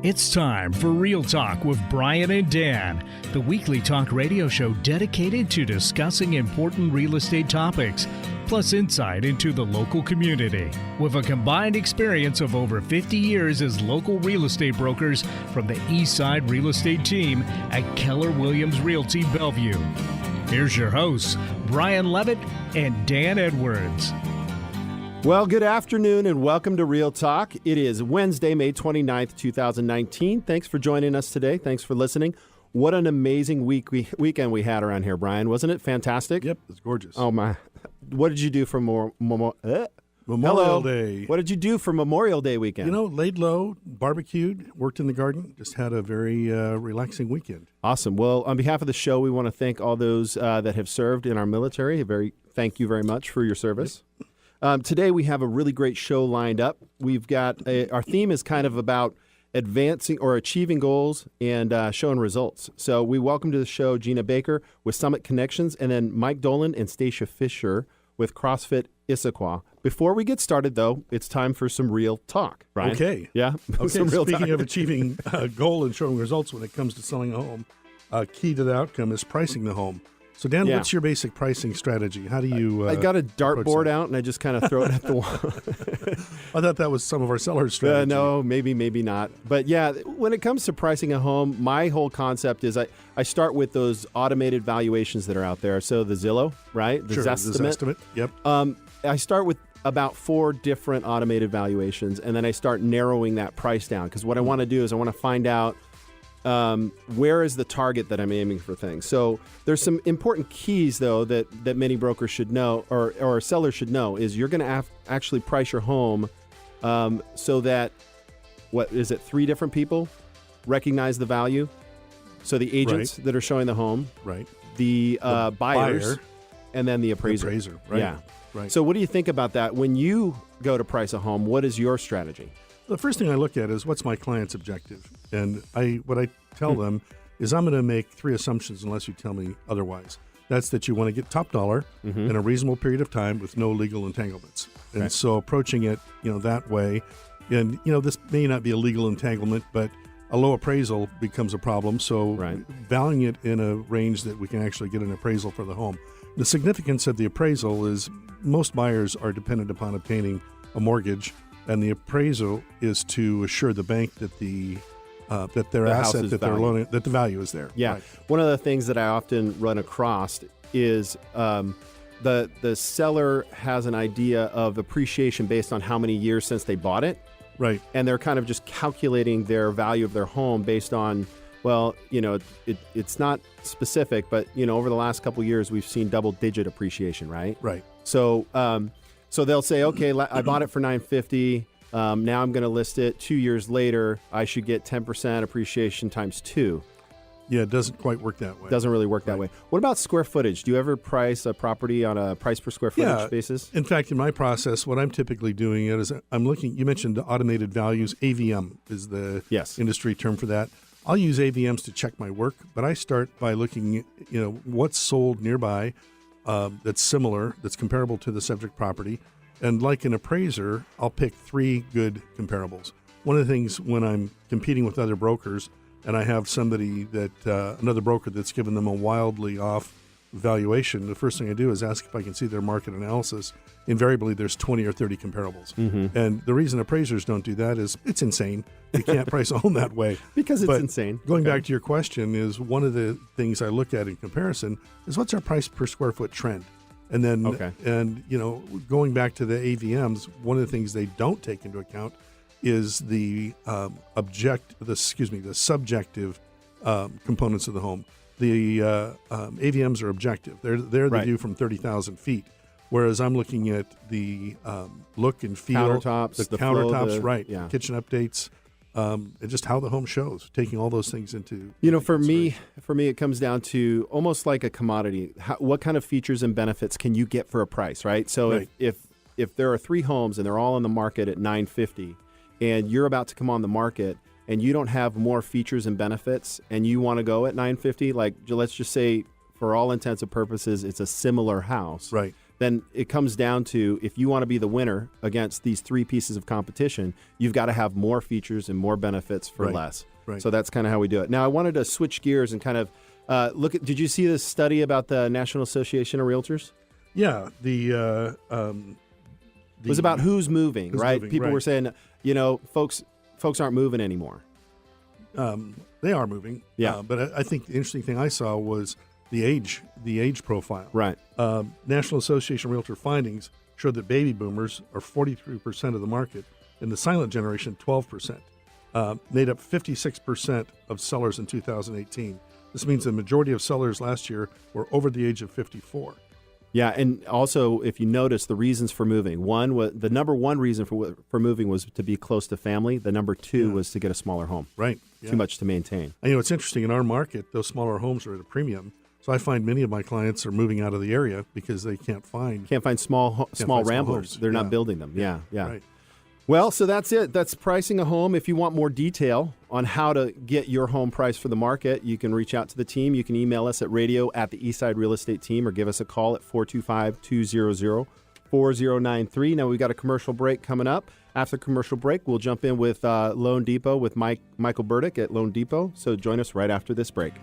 It's time for Real Talk with Brian and Dan, the weekly talk radio show dedicated to discussing important real estate topics, plus insight into the local community. With a combined experience of over 50 years as local real estate brokers from the East Side Real Estate Team at Keller Williams Realty Bellevue. Here's your hosts, Brian Levitt and Dan Edwards. Well, good afternoon and welcome to Real Talk. It is Wednesday, May 29th, 2019. Thanks for joining us today. Thanks for listening. What an amazing weekend we had around here, Brian. Wasn't it fantastic? Yep, it's gorgeous. Oh, my. What did you do for Memorial Day. What did you do for Memorial Day weekend? You know, laid low, barbecued, worked in the garden, just had a very relaxing weekend. Awesome. Well, on behalf of the show, we want to thank all those that have served in our military. Thank you very much for your service. Yep. Today we have a really great show lined up. We've got our theme is kind of about advancing or achieving goals and showing results. So we welcome to the show Gina Baker with Summit Connections and then Mike Dolan and Stacia Fisher with CrossFit Issaquah. Before we get started, though, it's time for some real talk. Brian? Okay. Yeah? Okay, some real speaking talk. of achieving a goal and showing results when it comes to selling a home, key to the outcome is pricing the home. So, Dan, what's your basic pricing strategy? How do you I got a dartboard out, and I just kind of throw it at the wall. I thought that was some of our sellers' strategy. No, maybe not. But, yeah, when it comes to pricing a home, my whole concept is I start with those automated valuations that are out there. So the Zillow, right? The Zestimate. Yep. I start with about 4 different automated valuations, and then I start narrowing that price down. Because what I want to do is I want to find out where is the target that I'm aiming for things. So there's some important keys, though, that many brokers should know or sellers should know is you're going to actually price your home so that, 3 different people recognize the value? So the agents that are showing the home, right? The buyers, and then the appraiser. Right? Yeah. Right. So what do you think about that? When you go to price a home, what is your strategy? The first thing I look at is what's my client's objective. And what I tell them is I'm going to make 3 assumptions unless you tell me otherwise. That's that you want to get top dollar in a reasonable period of time with no legal entanglements. And so approaching it, that way, and, this may not be a legal entanglement, but a low appraisal becomes a problem. So valuing it in a range that we can actually get an appraisal for the home. The significance of the appraisal is most buyers are dependent upon obtaining a mortgage, and the appraisal is to assure the bank that that their asset that they're loaning, that the value is there. Yeah. Right. One of the things that I often run across is the seller has an idea of appreciation based on how many years since they bought it. Right. And they're kind of just calculating their value of their home based on, it's not specific, but, over the last couple of years, we've seen double-digit appreciation, right? Right. So they'll say, okay, I bought it for $950. Now I'm going to list it 2 years later. I should get 10% appreciation times 2. Yeah, it doesn't quite work that way. Doesn't really work that way. What about square footage? Do you ever price a property on a price per square footage basis? In fact, in my process, what I'm typically doing is I'm looking, you mentioned the automated values. AVM is the industry term for that. I'll use AVMs to check my work, but I start by looking, what's sold nearby that's similar, that's comparable to the subject property. And like an appraiser, I'll pick 3 good comparables. One of the things when I'm competing with other brokers and I have somebody another broker that's given them a wildly off valuation, the first thing I do is ask if I can see their market analysis. Invariably, there's 20 or 30 comparables. And the reason appraisers don't do that is it's insane. You can't price a home that way. Because it's insane. Going back to your question is one of the things I look at in comparison is what's our price per square foot trend? And then, going back to the AVMs, one of the things they don't take into account is the subjective components of the home. The AVMs are objective. They're the view from 30,000 feet. Whereas I'm looking at the look and feel, countertops, the countertops, kitchen updates, and just how the home shows, taking all those things into for me, it comes down to almost like a commodity. What kind of features and benefits can you get for a price, right? So if there are 3 homes and they're all on the market at $950, and you're about to come on the market and you don't have more features and benefits, and you want to go at $950, like let's just say for all intents and purposes, it's a similar house. Right. then it comes down to, if you want to be the winner against these three pieces of competition, you've got to have more features and more benefits for less. Right. So that's kind of how we do it. Now, I wanted to switch gears and kind of look at, did you see this study about the National Association of Realtors? Yeah. It was about who's moving, right? People were saying, folks aren't moving anymore. They are moving. Yeah. But I think the interesting thing I saw was the age profile. Right. National Association of Realtor findings showed that baby boomers are 43% of the market, and the silent generation 12%. Made up 56% of sellers in 2018. This means the majority of sellers last year were over the age of 54. Yeah, and also, if you notice, the reasons for moving. The number one reason for moving was to be close to family. The number two was to get a smaller home. Right. Too much to maintain. And, it's interesting. In our market, those smaller homes are at a premium. So I find many of my clients are moving out of the area because they can't find small ramblers. Homes. They're not building them. Yeah. Right. Well, so that's it. That's pricing a home. If you want more detail on how to get your home price for the market, you can reach out to the team. You can email us at radio@the Eastside Real Estate Team, or give us a call at 425-200-4093. Now, we've got a commercial break coming up. After the commercial break, we'll jump in with Loan Depot with Michael Burdick at Loan Depot. So join us right after this break.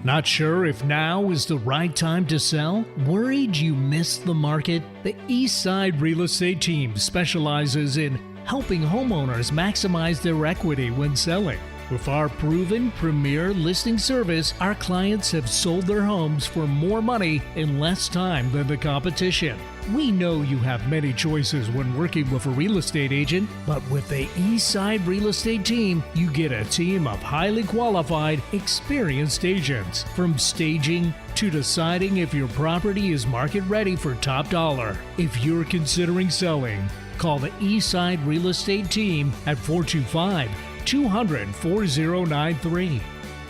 Not sure if now is the right time to sell? Worried you missed the market? The Eastside Real Estate Team specializes in helping homeowners maximize their equity when selling. With our proven premier listing service, our clients have sold their homes for more money in less time than the competition. We know you have many choices when working with a real estate agent, but with the Eastside Real Estate Team, you get a team of highly qualified, experienced agents. From staging to deciding if your property is market ready for top dollar. If you're considering selling, call the Eastside Real Estate Team at 425-200-4093.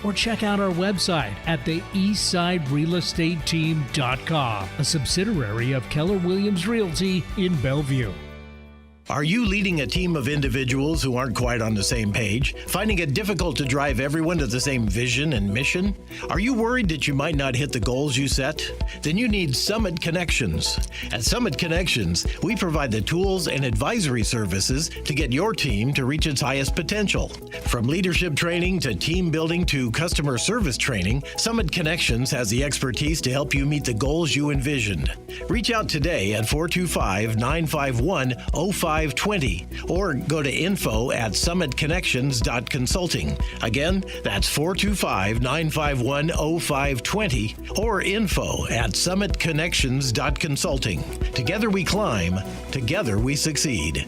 Or check out our website at the eastsiderealestateteam.com, a subsidiary of Keller Williams Realty in Bellevue. Are you leading a team of individuals who aren't quite on the same page, finding it difficult to drive everyone to the same vision and mission? Are you worried that you might not hit the goals you set? Then you need Summit Connections. At Summit Connections, we provide the tools and advisory services to get your team to reach its highest potential. From leadership training to team building to customer service training, Summit Connections has the expertise to help you meet the goals you envisioned. Reach out today at 425-951-0520 or go to info@summitconnections.consulting. Again, that's 425-951-0520 or info@summitconnections.consulting. Together we climb, together we succeed.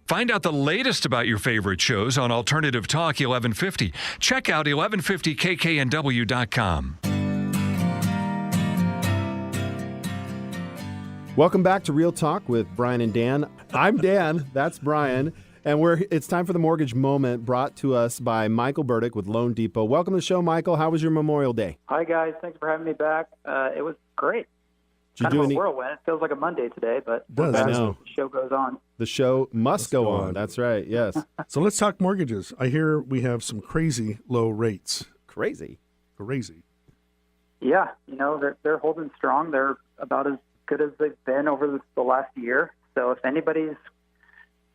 Find out the latest about your favorite shows on Alternative Talk 1150. Check out 1150kknw.com. Welcome back to Real Talk with Brian and Dan. I'm Dan, that's Brian, and it's time for the Mortgage Moment, brought to us by Michael Burdick with Loan Depot. Welcome to the show, Michael. How was your Memorial Day? Hi, guys. Thanks for having me back. It was great. Kind of a whirlwind. It feels like a Monday today, but the show goes on. The show must go on. That's right, yes. So let's talk mortgages. I hear we have some crazy low rates. Crazy. Yeah, they're holding strong. They're about as good as they've been over the last year. So if anybody's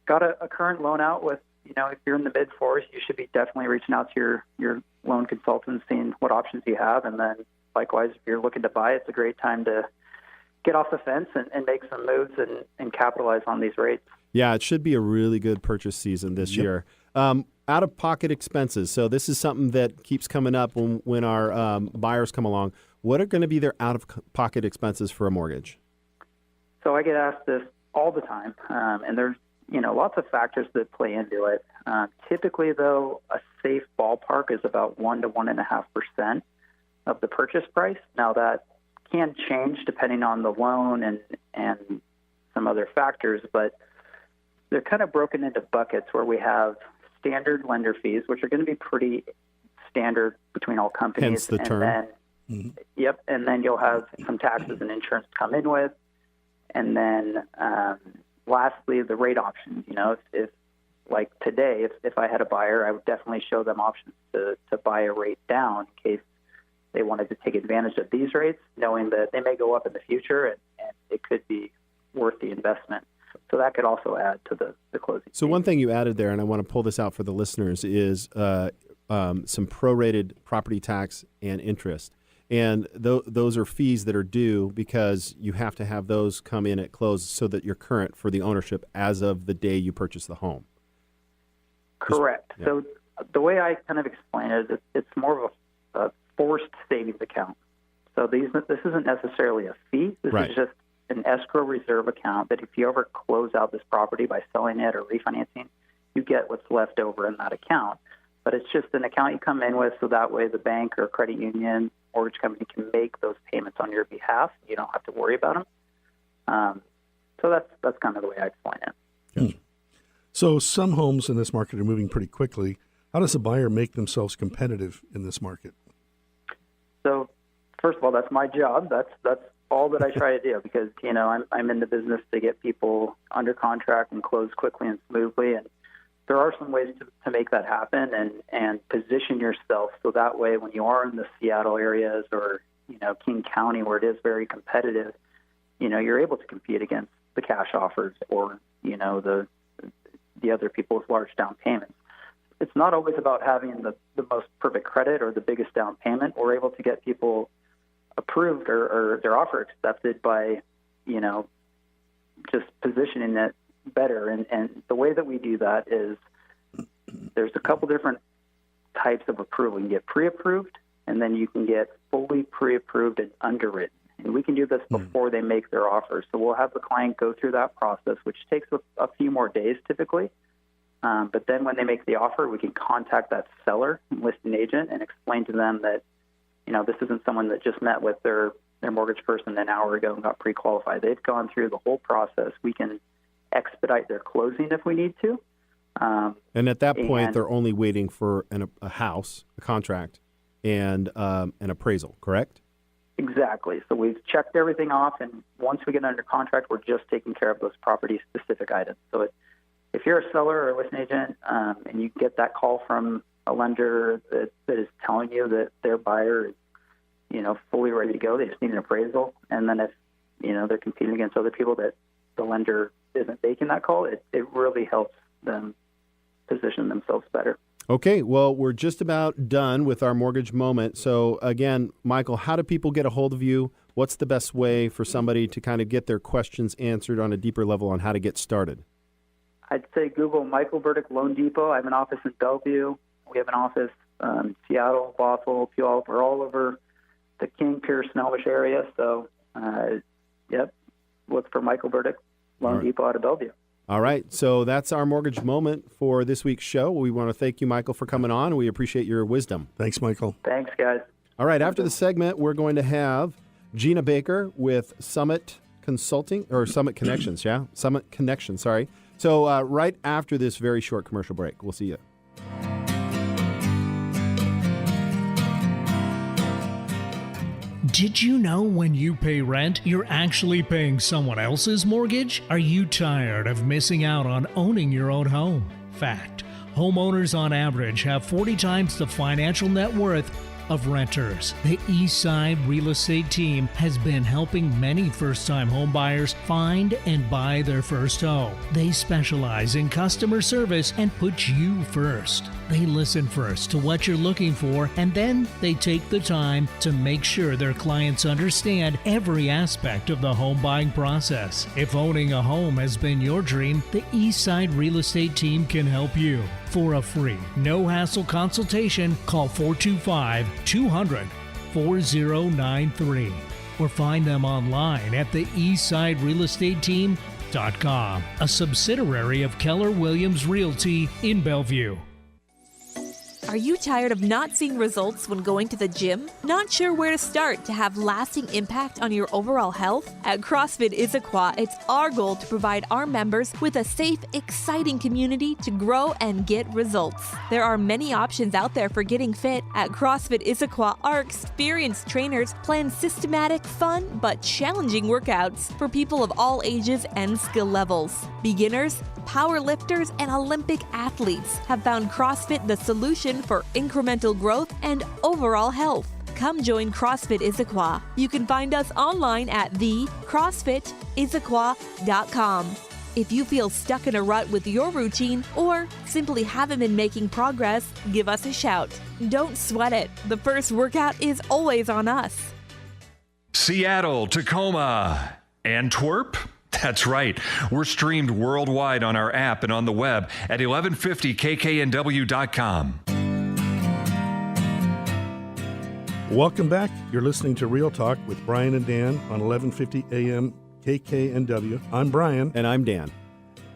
got a current loan out with, if you're in the mid fours, you should be definitely reaching out to your loan consultant, seeing what options you have. And then likewise, if you're looking to buy, it's a great time to get off the fence and make some moves and capitalize on these rates. Yeah, it should be a really good purchase season this year. Out-of-pocket expenses. So this is something that keeps coming up when our buyers come along. What are going to be their out-of-pocket expenses for a mortgage? So I get asked this all the time, and there's lots of factors that play into it. Typically, though, a safe ballpark is about 1 to 1.5% of the purchase price. Now that can change depending on the loan and some other factors, but they're kind of broken into buckets where we have standard lender fees, which are going to be pretty standard between all companies. Hence the term. Yep, and then you'll have some taxes and insurance to come in with. And then lastly, the rate options. If like today, if I had a buyer, I would definitely show them options to buy a rate down in case they wanted to take advantage of these rates, knowing that they may go up in the future and it could be worth the investment. So that could also add to the closing. So one thing you added there, and I want to pull this out for the listeners, is some prorated property tax and interest. And those are fees that are due because you have to have those come in at close so that you're current for the ownership as of the day you purchase the home. Correct. Yeah. So the way I kind of explain it is it's more of a forced savings account. So this isn't necessarily a fee. This is just an escrow reserve account that if you ever close out this property by selling it or refinancing, you get what's left over in that account. But it's just an account you come in with so that way the bank or credit union, mortgage company can make those payments on your behalf. You don't have to worry about them. So that's kind of the way I explain it. So some homes in this market are moving pretty quickly. How does a buyer make themselves competitive in this market? So first of all, that's my job. That's all that I try to do because, I'm in the business to get people under contract and close quickly and smoothly. And there are some ways to make that happen and position yourself so that way when you are in the Seattle areas or, King County where it is very competitive, you're able to compete against the cash offers or, the other people's large down payments. It's not always about having the most perfect credit or the biggest down payment. We're able to get people approved or their offer accepted by, just positioning it better. And the way that we do that is there's a couple different types of approval. You can get pre-approved, and then you can get fully pre-approved and underwritten. And we can do this before they make their offer. So we'll have the client go through that process, which takes a few more days typically. But then when they make the offer, we can contact that seller and listing agent and explain to them that, this isn't someone that just met with their mortgage person an hour ago and got pre-qualified. They've gone through the whole process. We can expedite their closing if we need to. And at that point, they're only waiting for a house, a contract, and an appraisal, correct? Exactly. So we've checked everything off, and once we get under contract, we're just taking care of those property-specific items. So if you're a seller or a listing agent and you get that call from a lender that is telling you that their buyer is, fully ready to go, they just need an appraisal, and then if, they're competing against other people that the lender isn't making that call, it really helps them position themselves better. Okay, well, we're just about done with our mortgage moment. So again, Michael, how do people get a hold of you? What's the best way for somebody to kind of get their questions answered on a deeper level on how to get started? I'd say Google Michael Burdick Loan Depot. I have an office in Bellevue. We have an office in Seattle, Bothell, Puyallup. We're all over the King, Pierce, Snohomish area. So, look for Michael Burdick Loan Depot out of Bellevue. All right, so that's our mortgage moment for this week's show. We want to thank you, Michael, for coming on. We appreciate your wisdom. Thanks, Michael. Thanks, guys. All right, after the segment, we're going to have Gina Baker with Summit Consulting, or Summit Connections, Summit Connections, sorry. So right after this very short commercial break, we'll see you. Did you know when you pay rent, you're actually paying someone else's mortgage? Are you tired of missing out on owning your own home? Fact: homeowners on average have 40 times the financial net worth of renters. The Eastside Real Estate Team has been helping many first-time home buyers find and buy their first home. They specialize in customer service and put you first. They listen first to what you're looking for, and then they take the time to make sure their clients understand every aspect of the home buying process. If owning a home has been your dream, the Eastside Real Estate Team can help you. For a free, no-hassle consultation, call 425-200-4093 or find them online at the eastsiderealestateteam.com, a subsidiary of Keller Williams Realty in Bellevue. Are you tired of not seeing results when going to the gym? Not sure where to start to have lasting impact on your overall health? At CrossFit Issaquah, it's our goal to provide our members with a safe, exciting community to grow and get results. There are many options out there for getting fit. At CrossFit Issaquah, our experienced trainers plan systematic, fun, but challenging workouts for people of all ages and skill levels. Beginners, power lifters, and Olympic athletes have found CrossFit the solution for incremental growth and overall health. Come join CrossFit Issaquah. You can find us online at thecrossfitissaquah.com. If you feel stuck in a rut with your routine or simply haven't been making progress, give us a shout. Don't sweat it. The first workout is always on us. Seattle, Tacoma, Antwerp? That's right. We're streamed worldwide on our app and on the web at 1150kknw.com. Welcome back. You're listening to Real Talk with Brian and Dan on 1150 AM KKNW. I'm Brian. And I'm Dan.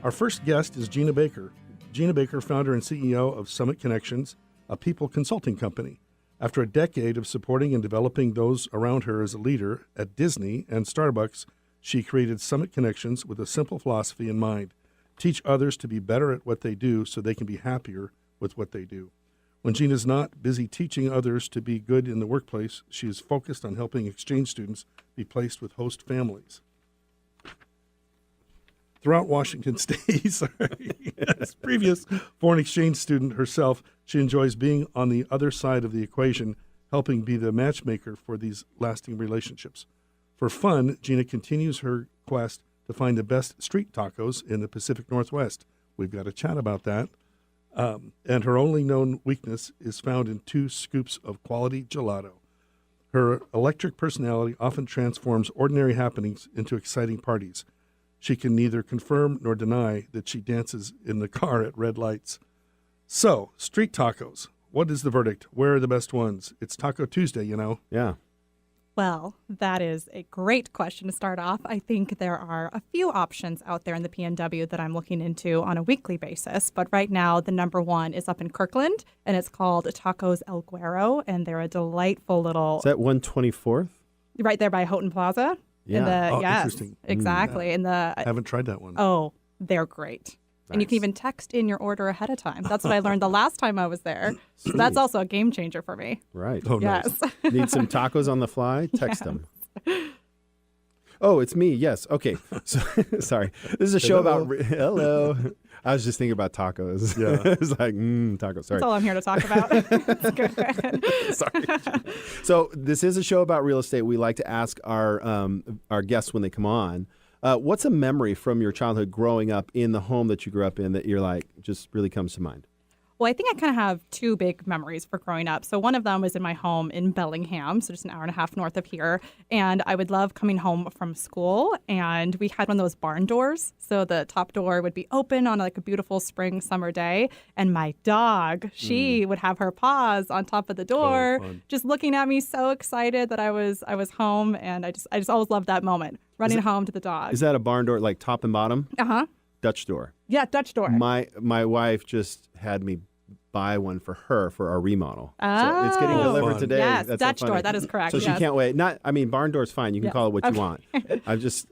Our first guest is Gina Baker. Gina Baker, founder and CEO of Summit Connections, a people consulting company. After a decade of supporting and developing those around her as a leader at Disney and Starbucks, she created Summit Connections with a simple philosophy in mind: teach others to be better at what they do so they can be happier with what they do. When Gina's not busy teaching others to be good in the workplace, she is focused on helping exchange students be placed with host families. Throughout Washington State, as previous foreign exchange student herself, she enjoys being on the other side of the equation, helping be the matchmaker for these lasting relationships. For fun, Gina continues her quest to find the best street tacos in the Pacific Northwest. We've got to chat about that. And her only known weakness is found in 2 scoops of quality gelato. Her electric personality often transforms ordinary happenings into exciting parties. She can neither confirm nor deny that she dances in the car at red lights. So, street tacos. What is the verdict? Where are the best ones? It's Taco Tuesday, you know. Yeah. Well, that is a great question to start off. I think there are a few options out there in the PNW that I'm looking into on a weekly basis. But right now, the number one is up in Kirkland, and it's called Tacos El Güero, and they're a delightful little... Is that 124th? Right there by Houghton Plaza. Yeah. Interesting. Exactly. I haven't tried that one. Oh, they're great. Nice. And you can even text in your order ahead of time. That's what I learned the last time I was there. So that's also a game changer for me. Right. Oh, yes. Nice. Need some tacos on the fly? Text them. Oh, it's me. Yes. Okay. So, sorry. This is a show about... Hello. I was just thinking about tacos. Yeah. It's like, tacos. Sorry. That's all I'm here to talk about. That's good. Sorry. So this is a show about real estate. We like to ask our guests when they come on, what's a memory from your childhood growing up in the home that you grew up in that you're like, just really comes to mind? Well, I think I kind of have 2 big memories for growing up. So one of them was in my home in Bellingham, so just an hour and a half north of here. And I would love coming home from school. And we had one of those barn doors. So the top door would be open on like a beautiful spring summer day. And my dog, she would have her paws on top of the door, just looking at me, so excited that I was home. And I just always loved that moment, running home to the dog. Is that a barn door, like top and bottom? Uh-huh. Dutch door. Yeah, Dutch door. My wife just had me buy one for her for our remodel. So it's getting delivered Fun. today. Yes, That's Dutch so funny. door. That is correct. So she yes. can't wait. Barn door's fine. You can call it what you want. Okay.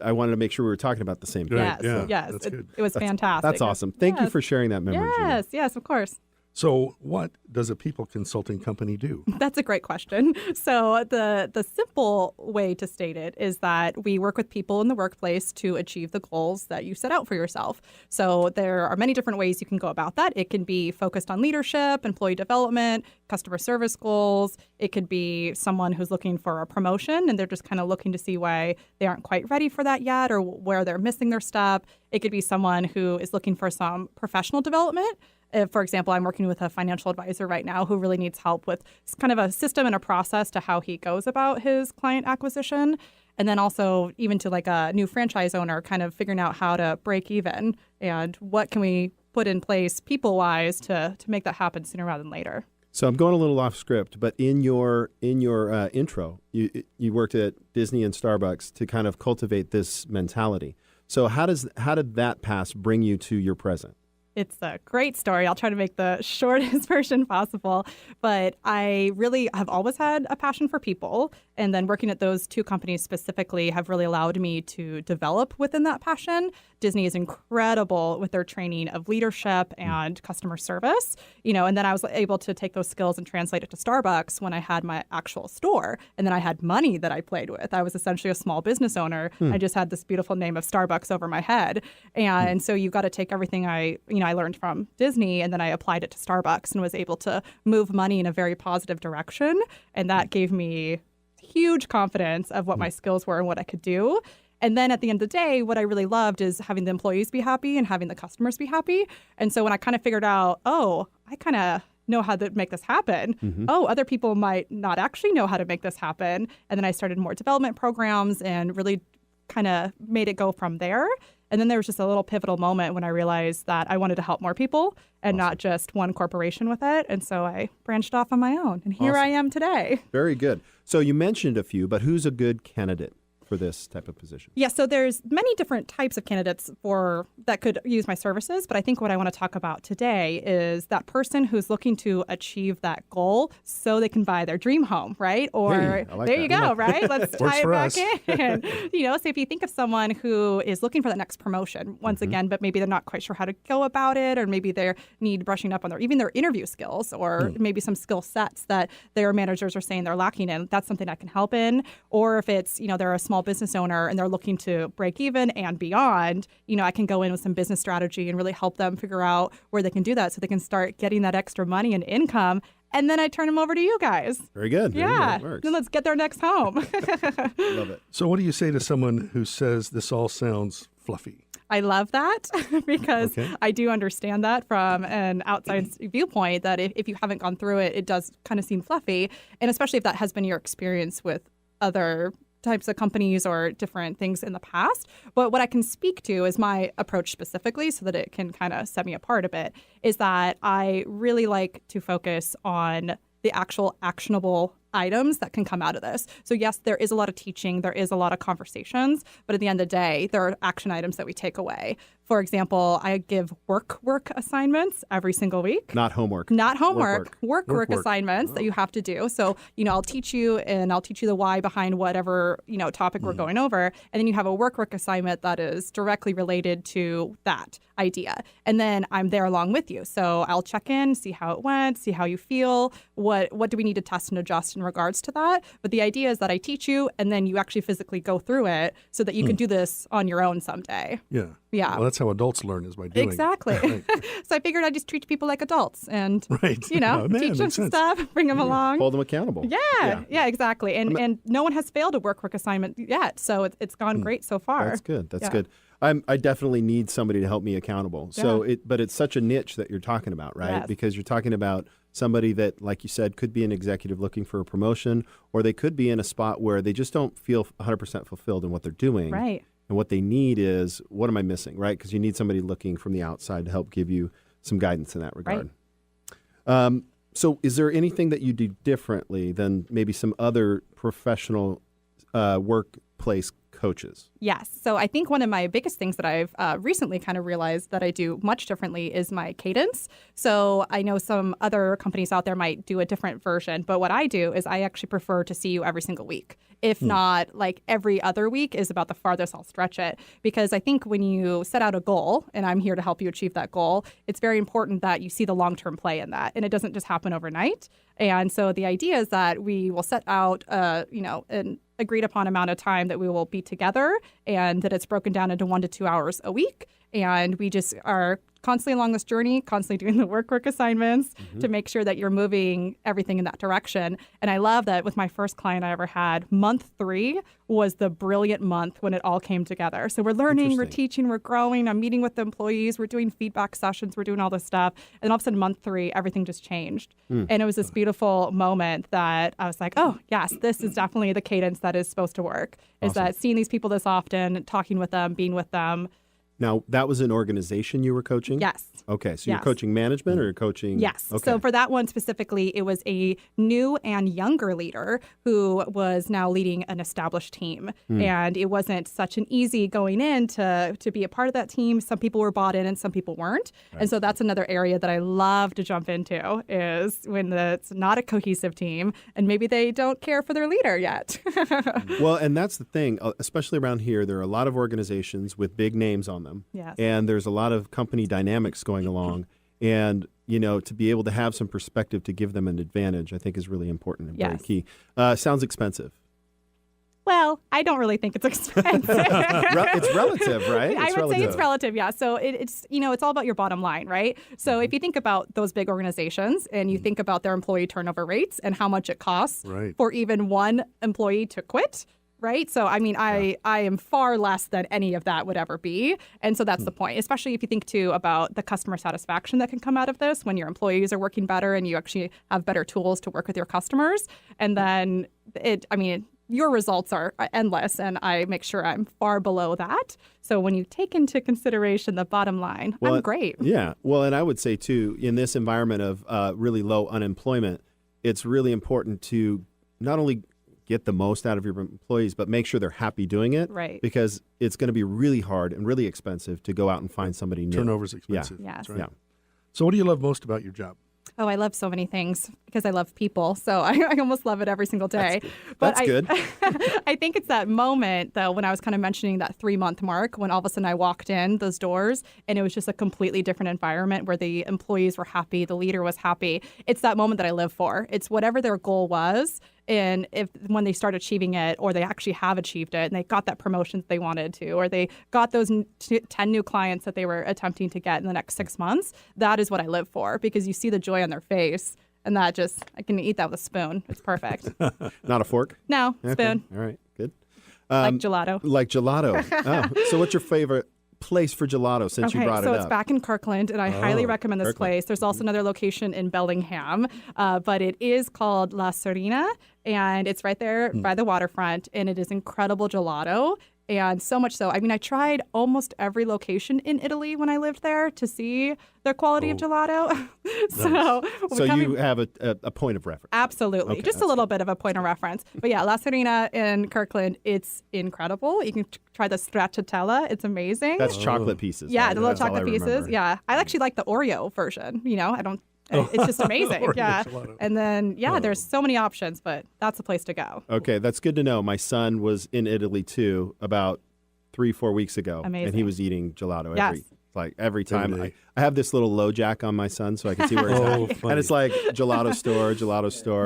I wanted to make sure we were talking about the same thing. Right. Yes, Yeah, yes. that's good. It was fantastic. That's awesome. Thank you for sharing that memory, Gina. Yes, of course. So what does a people consulting company do? That's a great question. So the simple way to state it is that we work with people in the workplace to achieve the goals that you set out for yourself. So there are many different ways you can go about that. It can be focused on leadership, employee development, customer service goals. It could be someone who's looking for a promotion and they're just kind of looking to see why they aren't quite ready for that yet or where they're missing their step. It could be someone who is looking for some professional development. If, for example, I'm working with a financial advisor right now who really needs help with kind of a system and a process to how he goes about his client acquisition. And then also even to like a new franchise owner, kind of figuring out how to break even and what can we put in place people-wise to make that happen sooner rather than later. So I'm going a little off script, but in your intro, you worked at Disney and Starbucks to kind of cultivate this mentality. So how did that past bring you to your present? It's a great story. I'll try to make the shortest version possible. But I really have always had a passion for people. And then working at those two companies specifically have really allowed me to develop within that passion. Disney is incredible with their training of leadership and customer service, and then I was able to take those skills and translate it to Starbucks when I had my actual store. And then I had money that I played with. I was essentially a small business owner. I just had this beautiful name of Starbucks over my head. And so you've got to take everything I learned from Disney, and then I applied it to Starbucks and was able to move money in a very positive direction. And that gave me huge confidence of what my skills were and what I could do. And then at the end of the day, what I really loved is having the employees be happy and having the customers be happy. And so when I kind of figured out, I kind of know how to make this happen. Other people might not actually know how to make this happen. And then I started more development programs and really kind of made it go from there. And then there was just a little pivotal moment when I realized that I wanted to help more people and not just one corporation with it. And so I branched off on my own. And here I am today. Very good. So you mentioned a few, but who's a good candidate for this type of position? Yeah, so there's many different types of candidates that could use my services, but I think what I want to talk about today is that person who's looking to achieve that goal so they can buy their dream home, right? Or there you go, right? Let's tie it back in. So if you think of someone who is looking for that next promotion, once again, but maybe they're not quite sure how to go about it, or maybe they need brushing up on their interview skills, or maybe some skill sets that their managers are saying they're lacking in, that's something I can help in. Or if it's, they're a small business owner and they're looking to break even and beyond, I can go in with some business strategy and really help them figure out where they can do that so they can start getting that extra money and income. And then I turn them over to you guys. Very good. Yeah. Then let's get their next home. Love it. So what do you say to someone who says this all sounds fluffy? I love that because I do understand that from an outside viewpoint, that if you haven't gone through it, it does kind of seem fluffy. And especially if that has been your experience with other types of companies or different things in the past. But what I can speak to is my approach specifically, so that it can kind of set me apart a bit, is that I really like to focus on the actual actionable items that can come out of this. So yes, there is a lot of teaching, there is a lot of conversations, but at the end of the day, there are action items that we take away. For example, I give work assignments every single week. Not homework. Not homework. Work assignments that you have to do. So, I'll teach you the why behind whatever, topic we're going over. And then you have a work assignment that is directly related to that idea. And then I'm there along with you. So I'll check in, see how it went, see how you feel, what do we need to test and adjust in regards to that. But the idea is that I teach you and then you actually physically go through it so that you can do this on your own someday. Yeah. Yeah. Well, that's how adults learn, is by doing. Exactly. Right. So I figured I'd just treat people like adults and, teach them some sense. stuff, bring them along. Hold them accountable. Yeah, exactly. And no one has failed a work assignment yet. So it's gone great so far. That's good. That's good. I definitely need somebody to help me accountable. So but it's such a niche that you're talking about, right? Yes. Because you're talking about somebody that, like you said, could be an executive looking for a promotion, or they could be in a spot where they just don't feel 100% fulfilled in what they're doing. Right. And what they need is, what am I missing, right? Because you need somebody looking from the outside to help give you some guidance in that regard. Right. So is there anything that you do differently than maybe some other professional workplace coaches? Yes. So I think one of my biggest things that I've recently kind of realized that I do much differently is my cadence. So I know some other companies out there might do a different version, but what I do is I actually prefer to see you every single week. If not, like every other week is about the farthest I'll stretch it. Because I think when you set out a goal, and I'm here to help you achieve that goal, it's very important that you see the long-term play in that. And it doesn't just happen overnight. And so the idea is that we will set out, an agreed upon amount of time that we will be together, and that it's broken down into 1 to 2 hours a week. And we just are constantly along this journey, constantly doing the work assignments to make sure that you're moving everything in that direction. And I love that with my first client I ever had, month 3 was the brilliant month when it all came together. So we're learning, we're teaching, we're growing. I'm meeting with the employees, we're doing feedback sessions, we're doing all this stuff. And all of a sudden, month 3, everything just changed. And it was this beautiful moment that I was like, oh, yes, this is definitely the cadence that is supposed to work, is that seeing these people this often, talking with them, being with them, Now, that was an organization you were coaching? Yes. Okay, so you're coaching management or you're coaching? Yes. Okay. So for that one specifically, it was a new and younger leader who was now leading an established team. And it wasn't such an easy going in to be a part of that team. Some people were bought in and some people weren't. Right. And so that's another area that I love to jump into is when it's not a cohesive team and maybe they don't care for their leader yet. Well, and that's the thing, especially around here, there are a lot of organizations with big names on them. Yes. And there's a lot of company dynamics going along. And, to be able to have some perspective to give them an advantage, I think is really important and very key. Sounds expensive. Well, I don't really think it's expensive. It's relative, right? I would say it's relative, yeah. So it's all about your bottom line, right? So if you think about those big organizations and you think about their employee turnover rates and how much it costs for even one employee to quit, right? So, I mean, I am far less than any of that would ever be. And so that's the point, especially if you think, too, about the customer satisfaction that can come out of this when your employees are working better and you actually have better tools to work with your customers. And then your results are endless, and I make sure I'm far below that. So when you take into consideration the bottom line, I'm great. Yeah. Well, and I would say, too, in this environment of really low unemployment, it's really important to not only get the most out of your employees, but make sure they're happy doing it. Right. Because it's going to be really hard and really expensive to go out and find somebody new. Turnover's expensive. Yeah. Yes. Right. Yeah. So what do you love most about your job? Oh, I love so many things because I love people. So I almost love it every single day. That's good. I think it's that moment, though, when I was kind of mentioning that 3-month mark when all of a sudden I walked in those doors and it was just a completely different environment where the employees were happy, the leader was happy. It's that moment that I live for. It's whatever their goal was. And when they start achieving it, or they actually have achieved it, and they got that promotion that they wanted to, or they got those 10 new clients that they were attempting to get in the next 6 months, that is what I live for, because you see the joy on their face, and that I can eat that with a spoon. It's perfect. Not a fork? No, spoon. All right, good. Like gelato. Like gelato. Oh. So what's your favorite place for gelato since you brought it up? So it's back in Kirkland, and I highly recommend this place. There's also another location in Bellingham, but it is called La Serena, and it's right there by the waterfront, and it is incredible gelato. And so much so, I mean, I tried almost every location in Italy when I lived there to see their quality of gelato. So you have a point of reference. Absolutely. Just a little bit of a point of reference. But yeah, La Serena in Kirkland, it's incredible. You can try the stracciatella. It's amazing. That's chocolate pieces. Yeah, right? the little chocolate pieces. Yeah. I actually like the Oreo version. It's just amazing. Yeah. And then, there's so many options, but that's the place to go. Okay, that's good to know. My son was in Italy, too, about 3-4 weeks ago. Amazing. And he was eating gelato every time. I have this little low jack on my son so I can see where he's at. And it's like gelato store,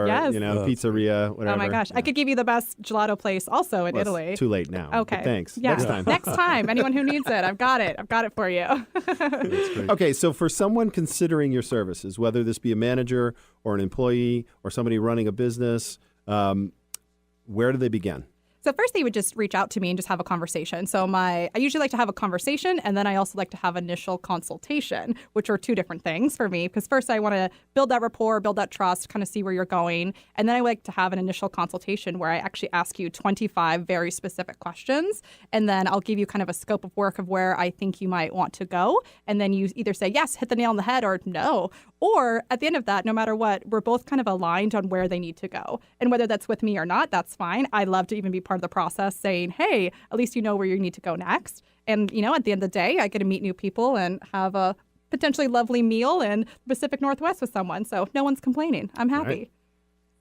yes. pizzeria, whatever. Oh, my gosh. I could give you the best gelato place also in Italy. It's too late now. Okay. But thanks. Yeah. Next time. Next time. Anyone who needs it, I've got it. I've got it for you. That's great. Okay, so for someone considering your services, whether this be a manager or an employee or somebody running a business, where do they begin? So first they would just reach out to me and just have a conversation. So I usually like to have a conversation, and then I also like to have initial consultation, which are two different things for me. Because first I want to build that rapport, build that trust, kind of see where you're going. And then I like to have an initial consultation where I actually ask you 25 very specific questions. And then I'll give you kind of a scope of work of where I think you might want to go. And then you either say, yes, hit the nail on the head, or no. Or at the end of that, no matter what, we're both kind of aligned on where they need to go. And whether that's with me or not, that's fine. I love to even be part of the process saying, hey, at least you know where you need to go next. And, at the end of the day, I get to meet new people and have a potentially lovely meal in the Pacific Northwest with someone. So no one's complaining. I'm happy. Right.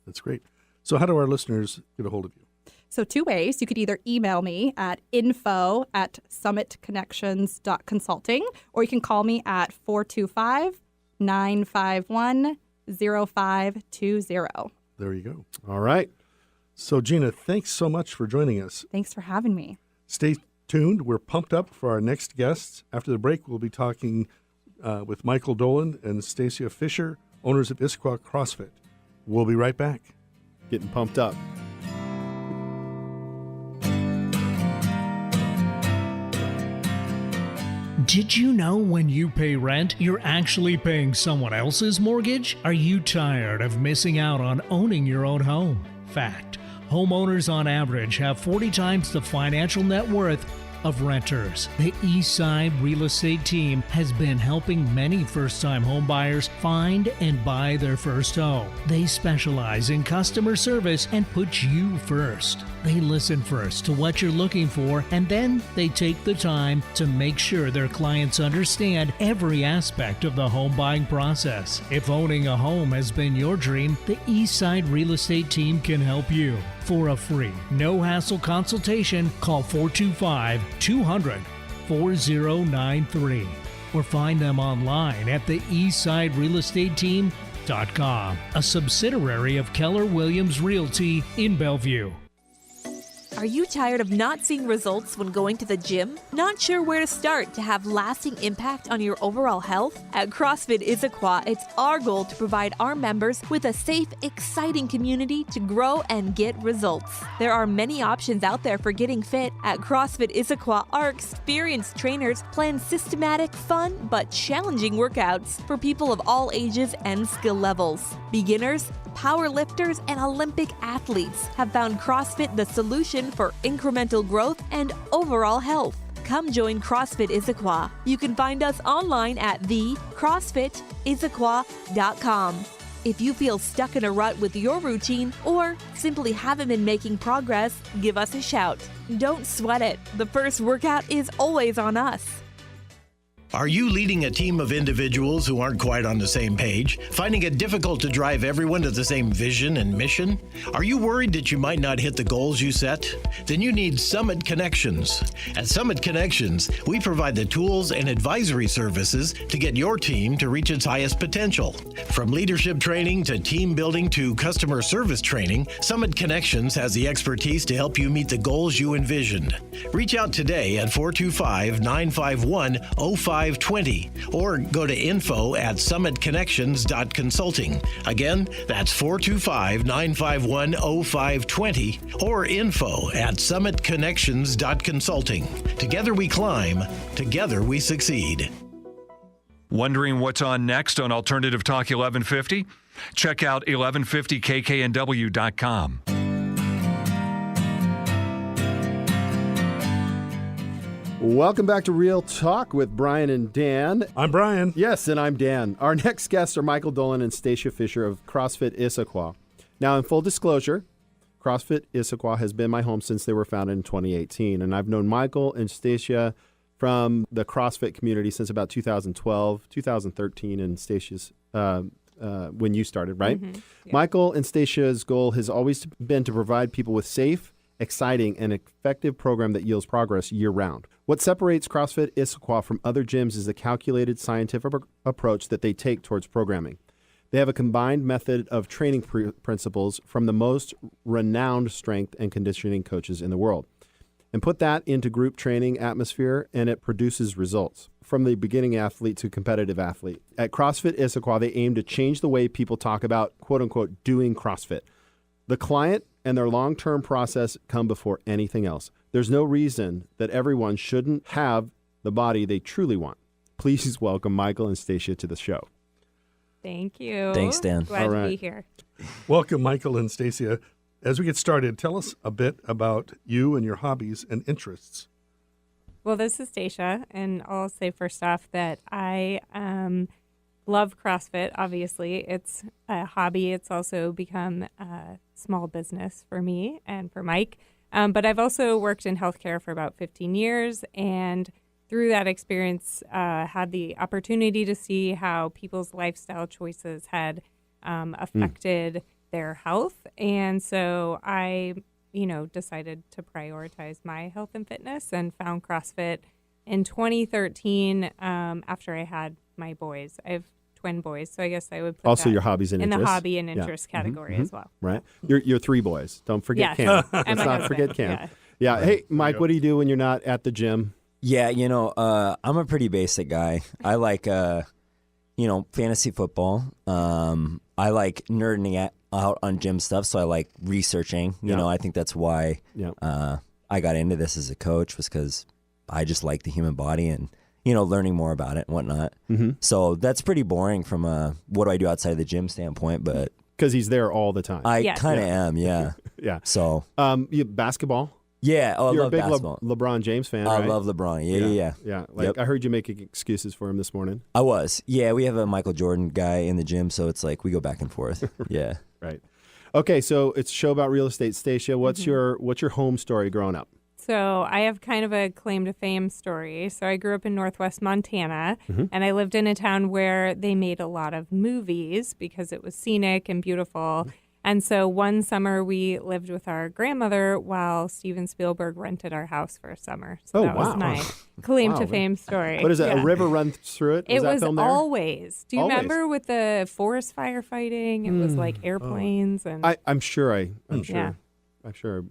That's great. So how do our listeners get a hold of you? So 2 ways. You could either email me at info@summitconnections.consulting, or you can call me at 425-951-0520. There you go. All right. So, Gina, thanks so much for joining us. Thanks for having me. Stay tuned. We're pumped up for our next guests. After the break, we'll be talking with Michael Dolan and Stacia Fisher, owners of Issaquah CrossFit. We'll be right back. Getting pumped up. Did you know when you pay rent, you're actually paying someone else's mortgage? Are you tired of missing out on owning your own home? Fact. Homeowners on average have 40 times the financial net worth of renters. The Eastside Real Estate Team has been helping many first-time homebuyers find and buy their first home. They specialize in customer service and put you first. They listen first to what you're looking for, and then they take the time to make sure their clients understand every aspect of the home buying process. If owning a home has been your dream, the Eastside Real Estate Team can help you. For a free, no-hassle consultation, call 425-200-4093 or find them online at the eastsiderealestateteam.com, a subsidiary of Keller Williams Realty in Bellevue. Are you tired of not seeing results when going to the gym? Not sure where to start to have lasting impact on your overall health? At CrossFit Issaquah, it's our goal to provide our members with a safe, exciting community to grow and get results. There are many options out there for getting fit. At CrossFit Issaquah, our experienced trainers plan systematic, fun, but challenging workouts for people of all ages and skill levels. Beginners, power lifters, and Olympic athletes have found CrossFit the solution for incremental growth and overall health. Come join CrossFit Issaquah. You can find us online at thecrossfitissaquah.com. If you feel stuck in a rut with your routine or simply haven't been making progress, give us a shout. Don't sweat it. The first workout is always on us. Are you leading a team of individuals who aren't quite on the same page, finding it difficult to drive everyone to the same vision and mission? Are you worried that you might not hit the goals you set? Then you need Summit Connections. At Summit Connections, we provide the tools and advisory services to get your team to reach its highest potential. From leadership training to team building to customer service training, Summit Connections has the expertise to help you meet the goals you envisioned. Reach out today at 425-951-0520 or go to info@summitconnections.consulting. Again, that's 425-951-0520 or info@summitconnections.consulting. Together we climb, together we succeed. Wondering what's on next on Alternative Talk 1150? Check out 1150kknw.com. Welcome back to Real Talk with Brian and Dan. I'm Brian. Yes, and I'm Dan. Our next guests are Michael Dolan and Stacia Fisher of CrossFit Issaquah. Now, in full disclosure, CrossFit Issaquah has been my home since they were founded in 2018, and I've known Michael and Stacia from the CrossFit community since about 2012, 2013, and Stacia's when you started, right? Mm-hmm. Yeah. Michael and Stacia's goal has always been to provide people with safe, exciting, and effective program that yields progress year-round. What separates CrossFit Issaquah from other gyms is the calculated scientific approach that they take towards programming. They have a combined method of training principles from the most renowned strength and conditioning coaches in the world, and put that into group training atmosphere, and it produces results. From the beginning athlete to competitive athlete. At CrossFit Issaquah, they aim to change the way people talk about, quote-unquote, doing CrossFit. The client and their long-term process come before anything else. There's no reason that everyone shouldn't have the body they truly want. Please welcome Michael and Stacia to the show. Thank you. Thanks, Dan. Glad to be here. Welcome, Michael and Stacia. As we get started, tell us a bit about you and your hobbies and interests. Well, this is Stacia, and I'll say first off that I love CrossFit. Obviously, it's a hobby. It's also become a small business for me and for Mike. But I've also worked in healthcare for about 15 years, and through that experience, had the opportunity to see how people's lifestyle choices had affected their health. And so I, decided to prioritize my health and fitness and found CrossFit in 2013 after I had my boys. I have twin boys, so I guess I would put also that your hobbies and in interests. the hobby and interest category as well. Right. Your three boys. Don't forget Cam. Let's not forget Cam. Yeah. Hey, Mike, what do you do when you're not at the gym? Yeah, I'm a pretty basic guy. I like, fantasy football. I like nerding out on gym stuff, so I like researching. I think that's why I got into this as a coach, was because I just like the human body and, learning more about it and whatnot. Mm-hmm. So that's pretty boring from a what do I do outside of the gym standpoint, but... Because he's there all the time. I kind of am, yeah. Yeah. So... basketball? Yeah, I You're love a big basketball. LeBron James fan, I right? love LeBron. Yeah. Like Yep. I heard you making excuses for him this morning. I was. Yeah, we have a Michael Jordan guy in the gym, so it's like we go back and forth. Yeah. Right. Okay, so it's a show about real estate. Stacia, what's your home story growing up? So I have kind of a claim to fame story. So I grew up in Northwest Montana, and I lived in a town where they made a lot of movies because it was scenic and beautiful. And so one summer we lived with our grandmother while Steven Spielberg rented our house for a summer. So that was my claim to fame story. What is that? A river runs through it? It that was filmed there? Always. Do you remember with the forest firefighting? It was like airplanes and I'm sure I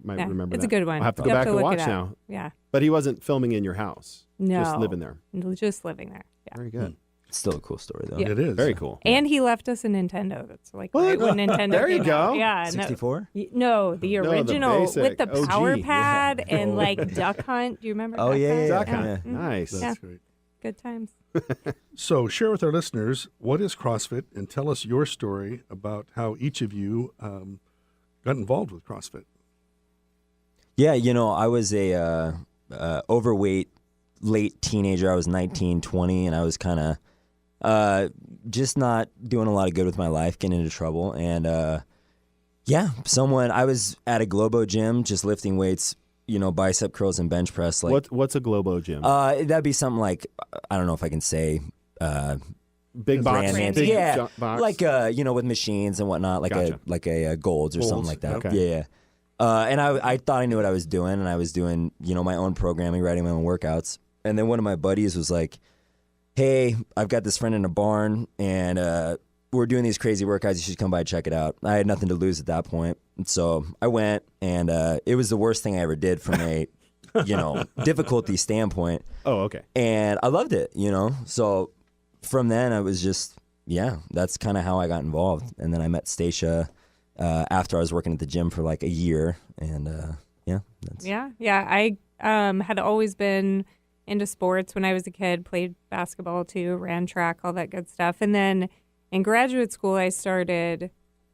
might remember it's that. a good one. I'll have to go You back and look watch it up. now. Yeah. But he wasn't filming in your house. No. Just living there. Just living there. Yeah. Very good. It's still a cool story, though. Yeah. It is. Very cool. And he left us a Nintendo. That's like What? right when Nintendo There you came go. out. Yeah. 64? No, the No, the original basic with the OG. power Yeah. pad and like Duck Hunt. Do you remember Oh, Duck yeah, Hunt? yeah, Duck yeah. Hunt. Nice. That's great. Good times. So share with our listeners, what is CrossFit, and tell us your story about how each of you got involved with CrossFit. Yeah, I was a overweight late teenager. I was 19, 20, and I was kind of just not doing a lot of good with my life, getting into trouble. And I was at a Globo gym just lifting weights, bicep curls and bench press. Like What's a Globo gym? that'd be something like, I don't know if I can say Big box. brand names. Big Yeah, box. like with machines and whatnot, like Gotcha. a Golds or something Golds, like that. okay. Yeah. And I thought I knew what I was doing, and I was doing, my own programming, writing my own workouts. And then one of my buddies was like, hey, I've got this friend in a barn, and we're doing these crazy workouts. You should come by and check it out. I had nothing to lose at that point. And so I went, and it was the worst thing I ever did from a, difficulty standpoint. Oh, okay. And I loved it, So from then, I was just, that's kind of how I got involved. And then I met Stacia after I was working at the gym for like a year. And I had always been into sports when I was a kid, played basketball too, ran track, all that good stuff. And then in graduate school, I started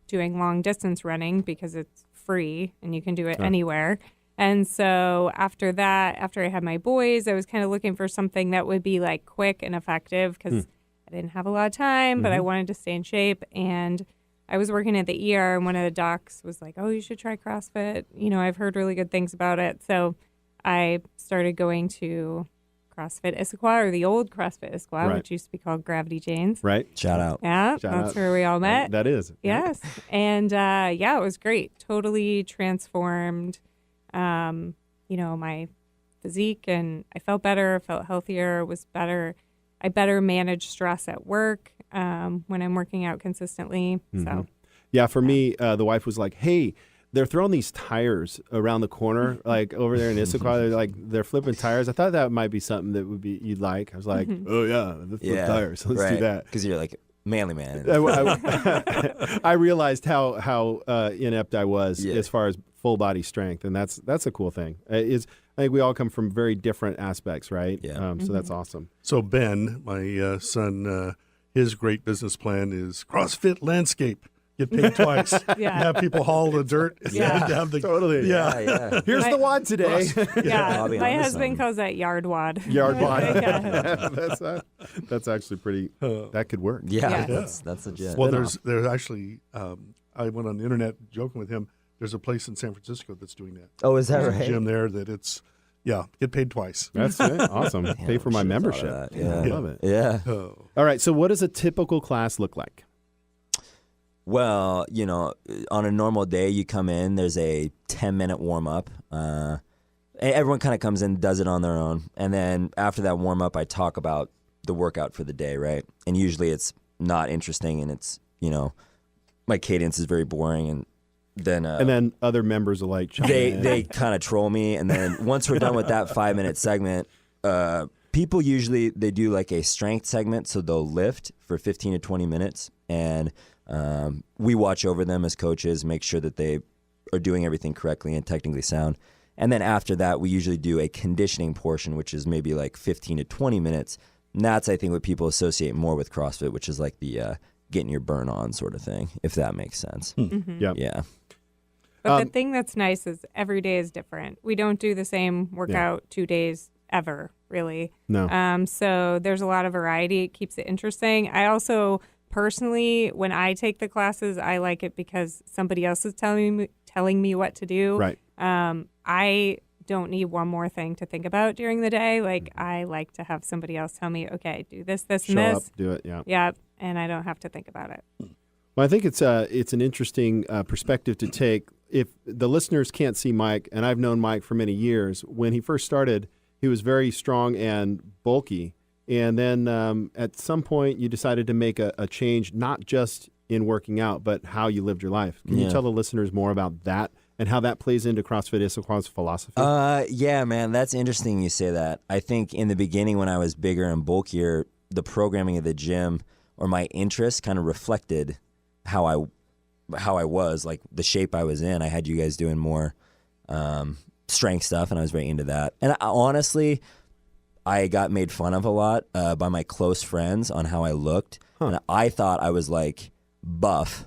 doing long distance running because it's free and you can do it anywhere. And so after that, after I had my boys, I was kind of looking for something that would be like quick and effective because I didn't have a lot of time, but I wanted to stay in shape. And I was working at the ER, and one of the docs was like, oh, you should try CrossFit. I've heard really good things about it. So I started going to CrossFit Issaquah, or the old CrossFit Issaquah, which used to be called Gravity Janes. Right. shout out. Yeah, Shout that's out. where we all met. That is. Yes. And it was great. Totally transformed, my physique, and I felt better, felt healthier, was better. I better manage stress at work when I'm working out consistently. So, Yeah, for me, the wife was like, hey, they're throwing these tires around the corner, like over there in Issaquah. They're flipping tires. I thought that might be something that would be you'd like. I was like, oh yeah, let's flip tires. Let's do that. Because you're like manly man. I realized how inept I was as far as full body strength, and that's a cool thing. I think we all come from very different aspects, right? Yeah. So that's awesome. So Ben, my son, his great business plan is CrossFit Landscape. Get paid twice. Have people haul the dirt. Yeah. Have the, Totally. Yeah. Here's the wad today. Bobby, my onto husband something. calls that yard wad. Yard wad. Yeah. That's actually pretty. That could work. Yeah, Yeah. that's legit. Well, there's actually, I went on the internet joking with him. There's a place in San Francisco that's doing that. Oh, is that There's right? a gym there that it's, get paid twice. That's it. Awesome. Yeah, Pay for we my should've thought membership. of that. Yeah. I love it. Yeah. Oh. All right. So what does a typical class look like? Well, on a normal day, you come in, there's a 10-minute warm-up. Everyone kind of comes in, does it on their own. And then after that warm-up, I talk about the workout for the day, right? And usually it's not interesting, and it's, my cadence is very boring. And then other members alike chime in. they kind of troll me. And then once we're done with that 5-minute segment, people usually, they do like a strength segment. So they'll lift for 15 to 20 minutes. And we watch over them as coaches, make sure that they are doing everything correctly and technically sound. And then after that, we usually do a conditioning portion, which is maybe like 15 to 20 minutes. And that's, I think, what people associate more with CrossFit, which is like the getting your burn on sort of thing, if that makes sense. Yeah. Yeah. But the thing that's nice is every day is different. We don't do the same workout 2 days ever, really. No. So there's a lot of variety. It keeps it interesting. I also personally, when I take the classes, I like it because somebody else is telling me what to do. Right. I don't need one more thing to think about during the day. Like I like to have somebody else tell me, okay, do this, this, Show and up, this. do it. Yeah. Yeah, and I don't have to think about it. Well, I think it's an interesting perspective to take. If the listeners can't see Mike, and I've known Mike for many years, when he first started, he was very strong and bulky. And then at some point, you decided to make a change, not just in working out, but how you lived your life. Can you tell the listeners more about that and how that plays into CrossFit Issaquah's philosophy? Yeah, man, that's interesting you say that. I think in the beginning when I was bigger and bulkier, the programming of the gym or my interests kind of reflected how I was, like the shape I was in. I had you guys doing more strength stuff, and I was very into that. And honestly, I got made fun of a lot by my close friends on how I looked. And I thought I was like buff,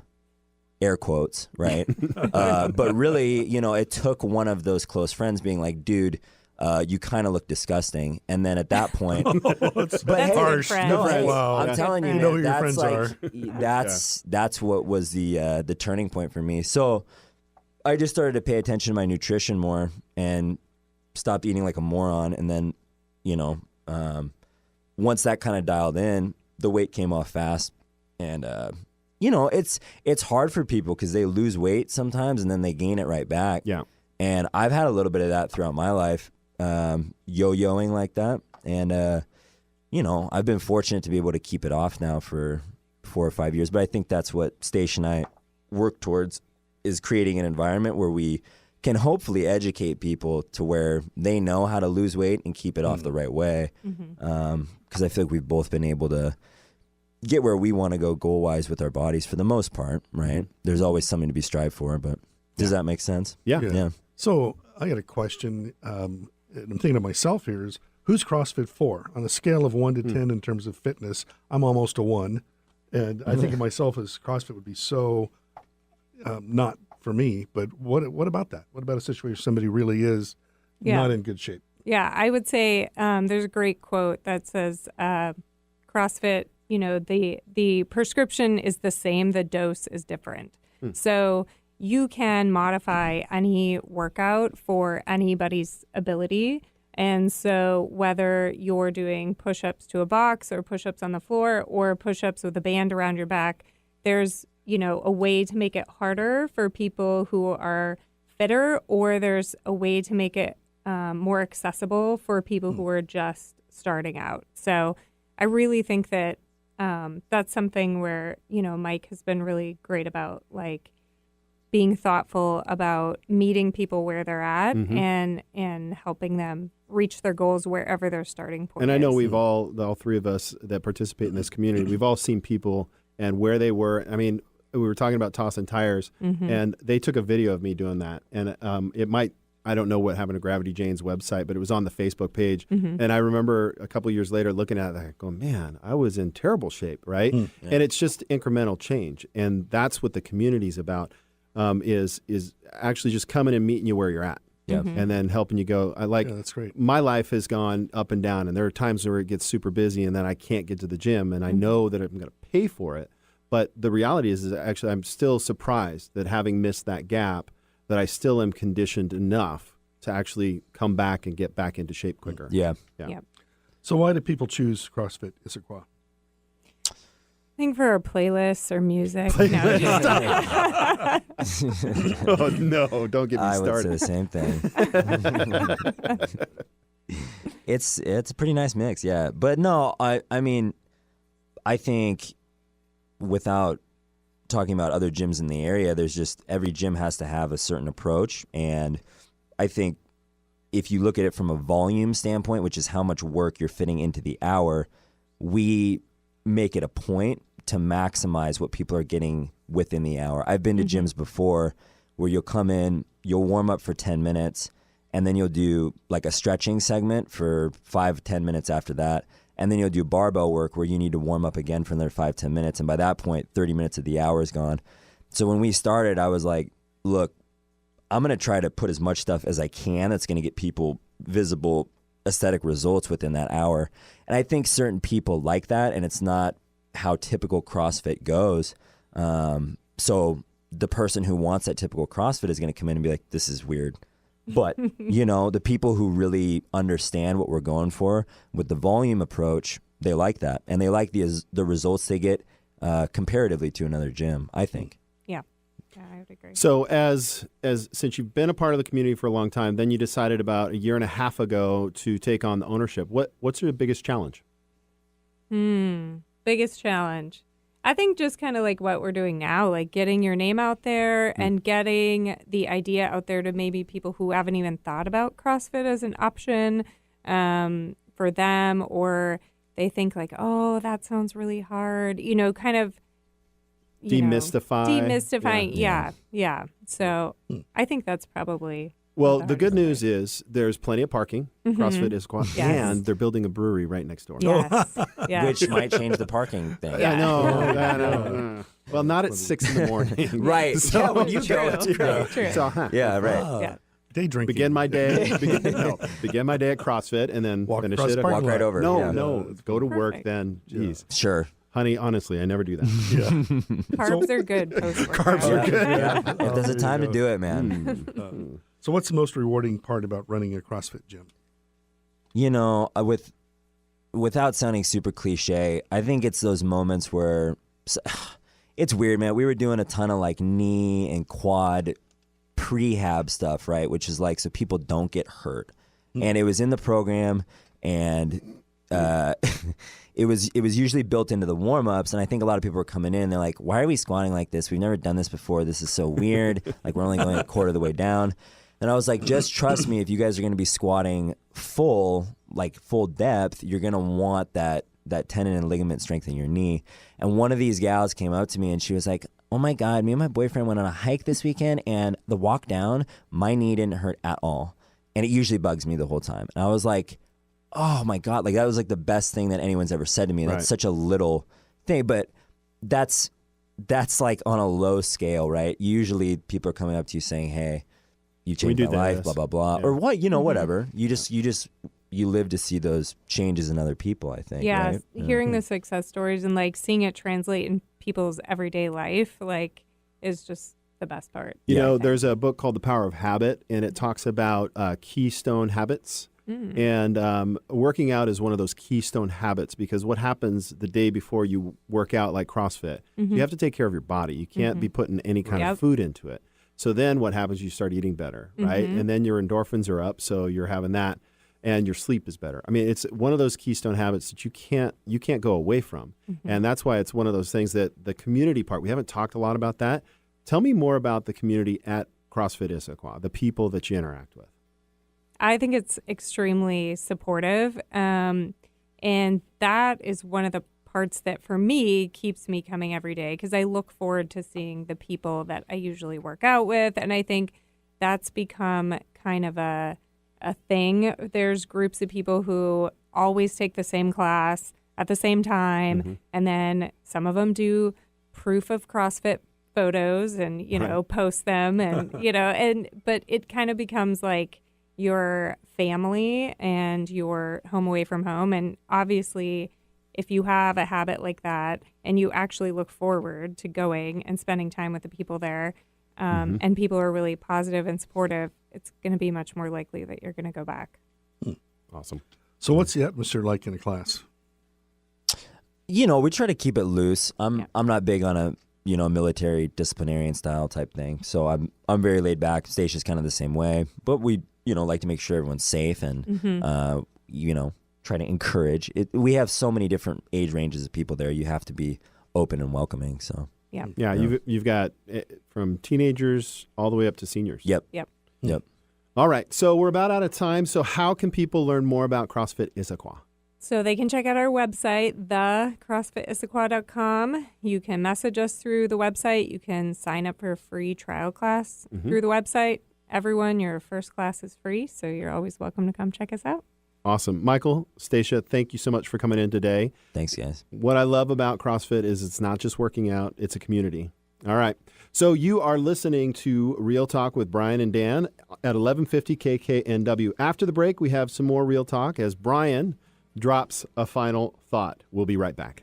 air quotes, right? But really, it took one of those close friends being like, dude, you kind of look disgusting. And then at that point, That's harsh. No, Hey, I'm telling you, You know man, who your that's friends are. that's what was the turning point for me. So I just started to pay attention to my nutrition more and stopped eating like a moron. And then, once that kind of dialed in, the weight came off fast. And it's hard for people because they lose weight sometimes and then they gain it right back. Yeah. And I've had a little bit of that throughout my life, yo-yoing like that. And, I've been fortunate to be able to keep it off now for 4 or 5 years. But I think that's what Stacia and I work towards, is creating an environment where we can hopefully educate people to where they know how to lose weight and keep it off the right way. Because I feel like we've both been able to get where we want to go goal-wise with our bodies for the most part, right? There's always something to be strived for, but does that make sense? Yeah. So I got a question. And I'm thinking to myself here is, who's CrossFit for? On a scale of 1 to 10 in terms of fitness, I'm almost a 1. And I think of myself as CrossFit would be so not for me. But what about that? What about a situation where somebody really is not in good shape? Yeah, I would say there's a great quote that says CrossFit, the prescription is the same, the dose is different. So you can modify any workout for anybody's ability. And so whether you're doing push-ups to a box or push-ups on the floor or push-ups with a band around your back, there's, a way to make it harder for people who are fitter, or there's a way to make it more accessible for people who are just starting out. So I really think that that's something where, Mike has been really great about, like, being thoughtful about meeting people where they're at and helping them reach their goals wherever their starting point is. And I know we've all three of us that participate in this community, we've all seen people and where they were. I mean, we were talking about tossing tires, and they took a video of me doing that. And I don't know what happened to Gravity Jane's website, but it was on the Facebook page. And I remember a couple years later looking at it, going, man, I was in terrible shape, right? And it's just incremental change. And that's what the community's about, is actually just coming and meeting you where you're at. And then helping you go. That's great. My life has gone up and down, and there are times where it gets super busy and then I can't get to the gym, and I know that I'm going to pay for it. But the reality is actually I'm still surprised that, having missed that gap, that I still am conditioned enough to actually come back and get back into shape quicker. Yeah. So why do people choose CrossFit Issaquah? I think for our playlists or music. Oh, no, don't get me I started. would say the same thing. It's a pretty nice mix, yeah. But no, I mean, I think without talking about other gyms in the area, there's just, every gym has to have a certain approach. And I think if you look at it from a volume standpoint, which is how much work you're fitting into the hour, we make it a point to maximize what people are getting within the hour. I've been to gyms before where you'll come in, you'll warm up for 10 minutes, and then you'll do like a stretching segment for 5-10 minutes after that. And then you'll do barbell work where you need to warm up again for another 5-10 minutes. And by that point, 30 minutes of the hour is gone. So when we started, I was like, look, I'm going to try to put as much stuff as I can that's going to get people visible aesthetic results within that hour. And I think certain people like that, and it's not how typical CrossFit goes. So the person who wants that typical CrossFit is going to come in and be like, this is weird. But, the people who really understand what we're going for with the volume approach, they like that. And they like the results they get comparatively to another gym, I think. Yeah, I would agree. So as since you've been a part of the community for a long time, then you decided about a year and a half ago to take on the ownership. What's your biggest challenge? Biggest challenge. I think just kind of like what we're doing now, like getting your name out there and getting the idea out there to maybe people who haven't even thought about CrossFit as an option for them, or they think like, oh, that sounds really hard, kind of demystifying. Yeah. So I think that's probably. Well, the good news is there's plenty of parking, CrossFit Issaquah, Yes. and they're building a brewery right next door. Yes. Which might change the parking thing. I know. Well, not at 6 a.m. Right. So, yeah, when you go, it's True. So, yeah, right. Yeah. Day drinking. begin my day at CrossFit and then Walk finish across it the at parking Walk right over. No, yeah. no, go to work Perfect. then. Jeez. Sure. Honey, honestly, I never do that. Carbs are good post-workout. Carbs are good. Yeah. If there's a time to do it, man. So what's the most rewarding part about running a CrossFit gym? Without sounding super cliche, I think it's those moments where it's weird, man. We were doing a ton of like knee and quad prehab stuff, right? Which is like so people don't get hurt. And it was in the program, and it was usually built into the warm-ups, and I think a lot of people were coming in, they're like, why are we squatting like this? We've never done this before. This is so weird. Like, we're only going a quarter of the way down. And I was like, just trust me, if you guys are going to be squatting full depth, you're going to want that tendon and ligament strength in your knee. And one of these gals came up to me, and she was like, oh my God, me and my boyfriend went on a hike this weekend, and the walk down, my knee didn't hurt at all. And it usually bugs me the whole time. And I was like, oh my God, like that was like the best thing that anyone's ever said to me. That's such a little thing, but that's like on a low scale, right? Usually people are coming up to you saying, hey, you changed my life, blah, blah, blah. Yeah. Or what, whatever. You live to see those changes in other people, I think. Yeah, right? Hearing the success stories and like seeing it translate in people's everyday life, like is just the best part. There's a book called The Power of Habit, and it talks about keystone habits. And working out is one of those keystone habits, because what happens the day before you work out like CrossFit, you have to take care of your body. You can't be putting any kind of food into it. So then what happens, you start eating better, right? And then your endorphins are up, so you're having that, and your sleep is better. I mean, it's one of those keystone habits that you can't go away from. And that's why it's one of those things that the community part, we haven't talked a lot about that. Tell me more about the community at CrossFit Issaquah, the people that you interact with. I think it's extremely supportive. And that is one of the parts that for me keeps me coming every day, because I look forward to seeing the people that I usually work out with. And I think that's become kind of a thing. There's groups of people who always take the same class at the same time. And then some of them do proof of CrossFit photos and, post them and, but it kind of becomes like your family and your home away from home. And obviously, if you have a habit like that and you actually look forward to going and spending time with the people there, and people are really positive and supportive, it's going to be much more likely that you're going to go back. Awesome. So what's the atmosphere like in a class? We try to keep it loose. I'm not big on a military disciplinarian style type thing. So I'm very laid back. Stacia's kind of the same way, but we like to make sure everyone's safe and try to encourage it. We have so many different age ranges of people there. You have to be open and welcoming. So yeah. You've got from teenagers all the way up to seniors. Yep. All right, so we're about out of time. So how can people learn more about CrossFit Issaquah? So they can check out our website, thecrossfitissaqua.com. You can message us through the website. You can sign up for a free trial class through the website. Everyone, your first class is free, so you're always welcome to come check us out. Awesome. Michael, Stacia, thank you so much for coming in today. Thanks, guys. What I love about CrossFit is it's not just working out, it's a community. All right. So you are listening to Real Talk with Brian and Dan at 1150 KKNW. After the break, we have some more Real Talk as Brian drops a final thought. We'll be right back.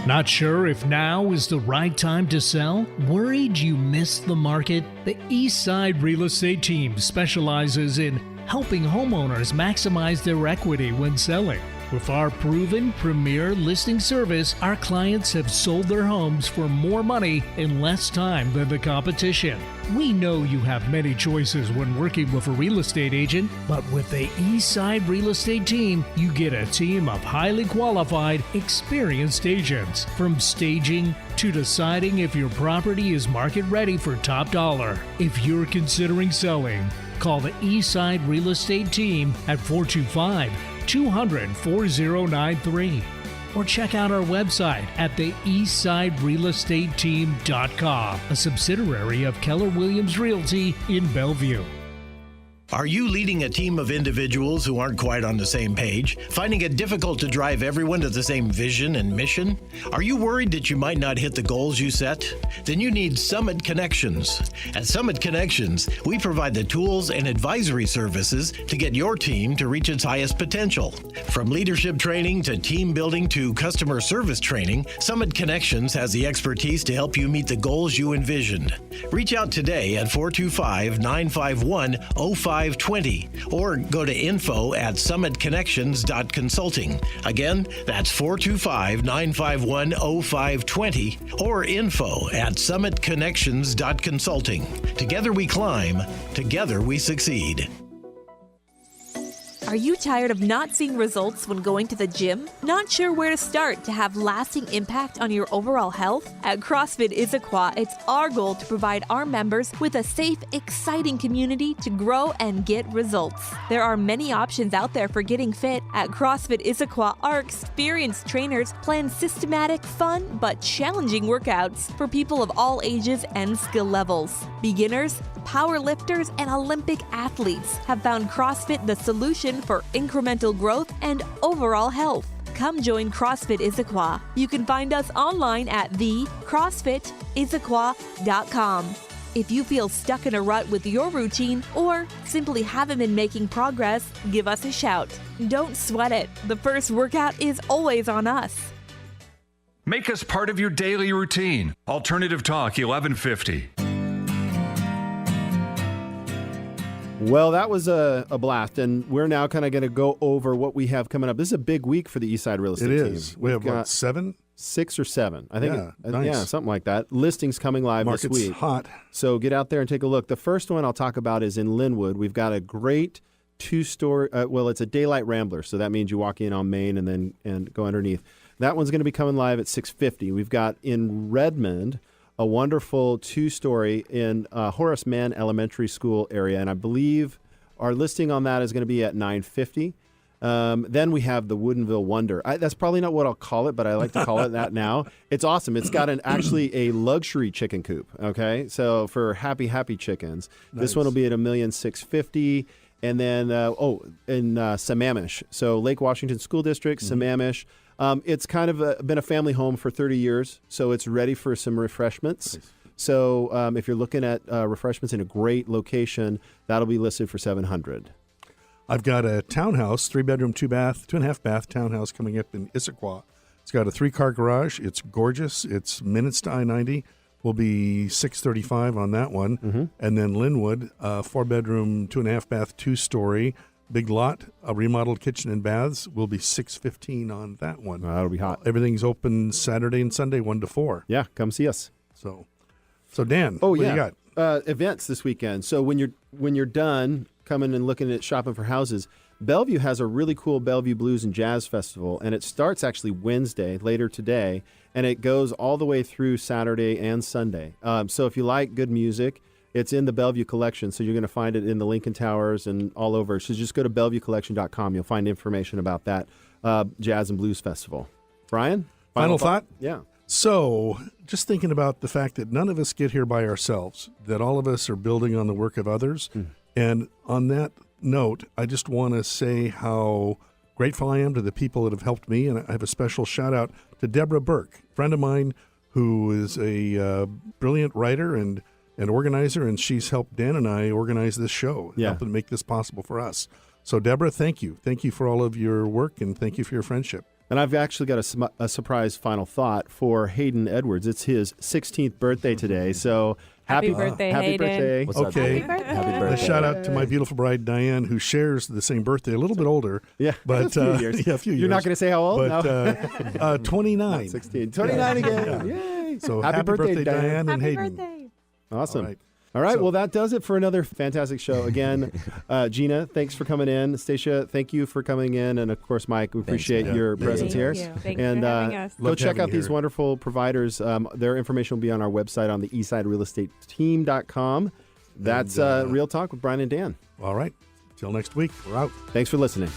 Not sure if now is the right time to sell? Worried you missed the market? The Eastside Real Estate Team specializes in helping homeowners maximize their equity when selling. With our proven premier listing service, our clients have sold their homes for more money in less time than the competition. We know you have many choices when working with a real estate agent, but with the Eastside Real Estate Team, you get a team of highly qualified, experienced agents. From staging to deciding if your property is market ready for top dollar. If you're considering selling, call the Eastside Real Estate Team at 425-200-4093 or check out our website at the eastsiderealestateteam.com, a subsidiary of Keller Williams Realty in Bellevue. Are you leading a team of individuals who aren't quite on the same page, finding it difficult to drive everyone to the same vision and mission? Are you worried that you might not hit the goals you set? Then you need Summit Connections. At Summit Connections, we provide the tools and advisory services to get your team to reach its highest potential. From leadership training to team building to customer service training, Summit Connections has the expertise to help you meet the goals you envisioned. Reach out today at 425-951-0520 or go to info@summitconnections.consulting. Again, that's 425-951-0520 or info@summitconnections.consulting. Together we climb, together we succeed. Are you tired of not seeing results when going to the gym? Not sure where to start to have lasting impact on your overall health? At CrossFit Issaquah, it's our goal to provide our members with a safe, exciting community to grow and get results. There are many options out there for getting fit. At CrossFit Issaquah, our experienced trainers plan systematic, fun, but challenging workouts for people of all ages and skill levels. Beginners, power lifters, and Olympic athletes have found CrossFit the solution for incremental growth and overall health. Come join CrossFit Issaquah. You can find us online at thecrossfitissaquah.com. If you feel stuck in a rut with your routine or simply haven't been making progress, give us a shout. Don't sweat it. The first workout is always on us. Make us part of your daily routine. Alternative Talk 1150. Well, that was a blast, and we're now kind of going to go over what we have coming up. This is a big week for the Eastside Real Estate Team. It is. We have, what, 7? 6 or 7. I think. Yeah, nice. Yeah, something like that. Listings coming live this week. Market's hot. So get out there and take a look. The first one I'll talk about is in Linwood. We've got a great 2-story, well, it's a daylight rambler, so that means you walk in on Main and go underneath. That one's going to be coming live at 650. We've got in Redmond a wonderful 2-story in Horace Mann Elementary School area, and I believe our listing on that is going to be at 950. Then we have the Woodinville Wonder. That's probably not what I'll call it, but I like to call it that now. It's awesome. It's got actually a luxury chicken coop. Okay, so for happy chickens, Nice. This one will be at $1,650,000. And then in Sammamish, so Lake Washington School District, Sammamish. It's kind of been a family home for 30 years, so it's ready for some refreshments. Nice. So if you're looking at refreshments in a great location, that'll be listed for $700,000. I've got a townhouse, 3-bedroom, 2.5 bath townhouse coming up in Issaquah. It's got a 3-car garage. It's gorgeous. It's minutes to I-90. Will be $635,000 on that one. Mm-hmm. And then Linwood, 4-bedroom, 2.5 bath, 2-story, big lot, a remodeled kitchen and baths will be $615,000 on that one. That'll be hot. Everything's open Saturday and Sunday, 1 to 4. Yeah, come see us. So Dan, what do you got? Events this weekend. So when you're done coming and looking at shopping for houses, Bellevue has a really cool Bellevue Blues and Jazz Festival, and it starts actually Wednesday, later today, and it goes all the way through Saturday and Sunday. So if you like good music, it's in the Bellevue Collection, so you're going to find it in the Lincoln Towers and all over. So just go to BellevueCollection.com. You'll find information about that Jazz and Blues Festival. Brian? Final thought? Yeah. So, just thinking about the fact that none of us get here by ourselves, that all of us are building on the work of others. And on that note, I just want to say how grateful I am to the people that have helped me. And I have a special shout out to Deborah Burke, a friend of mine who is a brilliant writer and organizer, and she's helped Dan and I organize this show, helping make this possible for us. So, Deborah, thank you. Thank you for all of your work, and thank you for your friendship. And I've actually got a surprise final thought for Hayden Edwards. It's his 16th birthday today, so happy birthday, happy Hayden. birthday. What's up, Okay. Happy birthday. A shout out to my beautiful bride, Diane, who shares the same birthday, a little bit older. Yeah, but a few years. Yeah, a few years. You're not going to say how old? But No. 29. 16. 29 again. Yay. So happy birthday, Diane and Happy Hayden. birthday. Awesome. All right, well, that does it for another fantastic show. Again, Gina, thanks for coming in. Stacia, thank you for coming in. And, of course, Mike, we appreciate your presence here. Thanks and for having us. go check out these wonderful providers. Their information will be on our website on the eastsiderealestateteam.com. That's Real Talk with Brian and Dan. All right. Till next week, we're out. Thanks for listening.